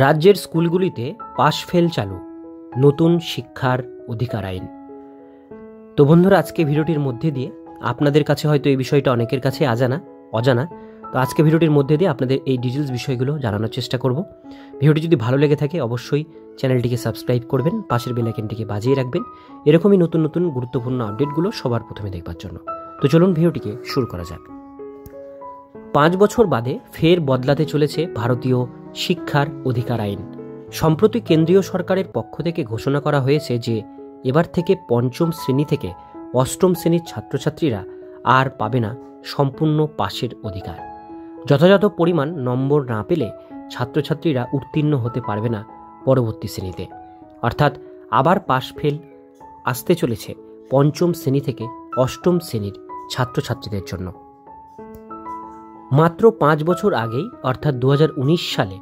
রাজ্যের স্কুলগুলিতে pass fail চালু, নতুন শিক্ষার অধিকার আইন। তো বন্ধুরা, আজকে ভিডিওটির মধ্যে দিয়ে আপনাদের কাছে হয়তো এই বিষয়টা অনেকের কাছে অজানা। তো আজকে ভিডিওটির মধ্যে দিয়ে আপনাদের এই ডিটেলস বিষয়গুলো জানানোর চেষ্টা করব। ভিডিওটি যদি ভালো লেগে থাকে অবশ্যই চ্যানেলটিকে সাবস্ক্রাইব করবেন, পাশের বেল আইকনটিকে বাজিয়ে রাখবেন এরকমই নতুন নতুন গুরুত্বপূর্ণ আপডেটগুলো সবার প্রথমে দেখবার জন্য। তো চলুন ভিডিওটিকে শুরু করা যাক। 5 বছর বাদে ফের বদলাতে চলেছে ভারতীয় শিক্ষার অধিকার আইন। সম্প্রতি কেন্দ্রীয় সরকারের পক্ষ থেকে ঘোষণা করা হয়েছে যে এবার থেকে 5ম শ্রেণী থেকে 8ম শ্রেণীর ছাত্রছাত্রীরা আর পাবে না সম্পূর্ণ পাশের অধিকার। যথাযথ পরিমাণ নম্বর না পেলে ছাত্রছাত্রীরা উত্তীর্ণ হতে পারবে না পরবর্তী শ্রেণীতে। অর্থাৎ আবার পাশ ফেল আসতে চলেছে 5ম শ্রেণী থেকে 8ম শ্রেণীর ছাত্রছাত্রীদের জন্য। মাত্র 5 বছর আগেই অর্থাৎ 2019 সালে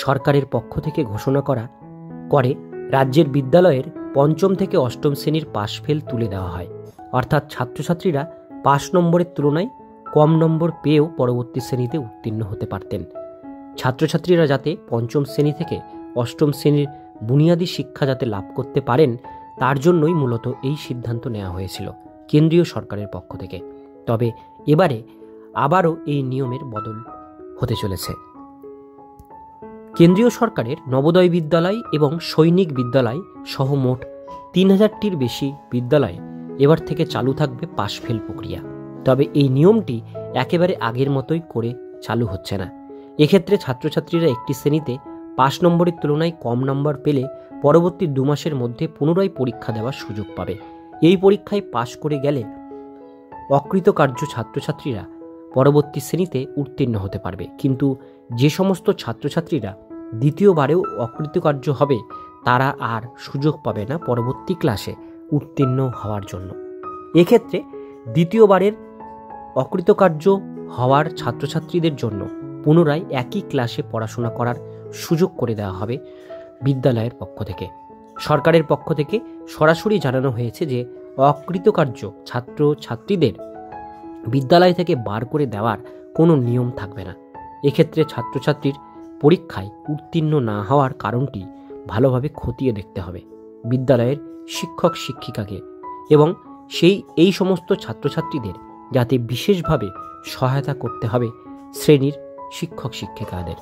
সরকারের পক্ষ থেকে ঘোষণা করে রাজ্যের বিদ্যালয়ের 5ম থেকে 8ম শ্রেণীর পাশ ফেল তুলে দেওয়া হয়। অর্থাৎ ছাত্রছাত্রীরা পাশ নম্বরের তুলনায় কম নম্বর পেয়েও পরবর্তী শ্রেণীতে উত্তীর্ণ হতে পারতেন। ছাত্রছাত্রীরা যাতে 5ম শ্রেণী থেকে 8ম শ্রেণীর বুনিয়াদী শিক্ষা যাতে লাভ করতে পারেন তার জন্যই মূলত এই সিদ্ধান্ত নেওয়া হয়েছিল কেন্দ্রীয় সরকারের পক্ষ থেকে। তবে এবারে আবারও এই নিয়মের বদল হতে চলেছে। কেন্দ্রীয় সরকারের নবোদয় বিদ্যালয় এবং সৈনিক বিদ্যালয় সহ মোট 3000টির বেশি বিদ্যালয়ে এবার থেকে চালু থাকবে পাশ ফেল প্রক্রিয়া। তবে এই নিয়মটি একেবারে আগের মতোই করে চালু হচ্ছে না। এক্ষেত্রে ছাত্রছাত্রীরা একটি শ্রেণীতে পাশ নম্বরের তুলনায় কম নম্বর পেলে পরবর্তী 2 মাসের মধ্যে পুনরায় পরীক্ষা দেওয়ার সুযোগ পাবে। এই পরীক্ষায় পাশ করে গেলে অকৃতকার্য ছাত্রছাত্রীরা পরবর্তী শ্রেণীতে উত্তীর্ণ হতে পারবে। কিন্তু যে সমস্ত ছাত্রছাত্রীরা দ্বিতীয়বারেও অকৃতকার্য হবে তারা আর সুযোগ পাবে না পরবর্তী ক্লাসে উত্তীর্ণ হওয়ার জন্য। এক্ষেত্রে দ্বিতীয়বারের অকৃতকার্য হওয়ার ছাত্রছাত্রীদের জন্য পুনরায় একই ক্লাসে পড়াশোনা করার সুযোগ করে দেওয়া হবে বিদ্যালয়ের পক্ষ থেকে। সরকারের পক্ষ থেকে সরাসরি জানানো হয়েছে যে অকৃতকার্য ছাত্রছাত্রীদের বিদ্যালয় থেকে বার করে দেওয়ার কোনো নিয়ম থাকবে না। এক্ষেত্রে ছাত্রছাত্রীর পরীক্ষায় উত্তীর্ণ না হওয়ার কারণটি ভালোভাবে খতিয়ে দেখতে হবে বিদ্যালয়ের শিক্ষক শিক্ষিকাকে এবং এই সমস্ত ছাত্রছাত্রীদের যাতে বিশেষভাবে সহায়তা করতে হবে শ্রেণীর শিক্ষক শিক্ষিকাদের।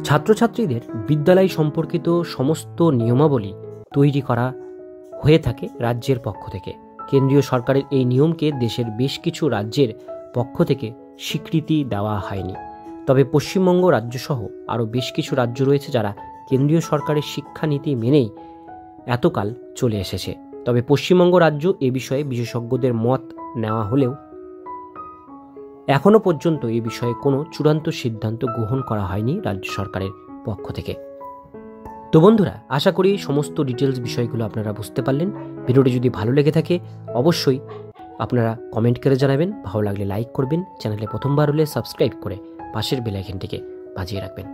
ছাত্রছাত্রীদের বিদ্যালয় সম্পর্কিত সমস্ত নিয়মাবলী তৈরি করা হয়ে থাকে রাজ্যের পক্ষ থেকে। কেন্দ্রীয় সরকারের এই নিয়মকে দেশের বেশ কিছু রাজ্যের পক্ষ থেকে স্বীকৃতি দেওয়া হয়নি। তবে পশ্চিমবঙ্গ রাজ্যসহ আরও বেশ কিছু রাজ্য রয়েছে যারা কেন্দ্রীয় সরকারের শিক্ষানীতি মেনেই এতকাল চলে এসেছে। তবে পশ্চিমবঙ্গ রাজ্য এ বিষয়ে বিশেষজ্ঞদের মত নেওয়া হলেও এখনও পর্যন্ত এ বিষয়ে কোনো চূড়ান্ত সিদ্ধান্ত গ্রহণ করা হয়নি রাজ্য সরকারের পক্ষ থেকে। তো বন্ধুরা, আশা করি সমস্ত ডিটেলস বিষয়গুলো আপনারা বুঝতে পারলেন। ভিডিওটি যদি ভালো লেগে থাকে অবশ্যই আপনারা কমেন্ট করে জানাবেন, ভালো লাগলে লাইক করবেন, চ্যানেলে প্রথমবার হলে সাবস্ক্রাইব করে পাশের বেল আইকনটিকে বাজিয়ে রাখবেন।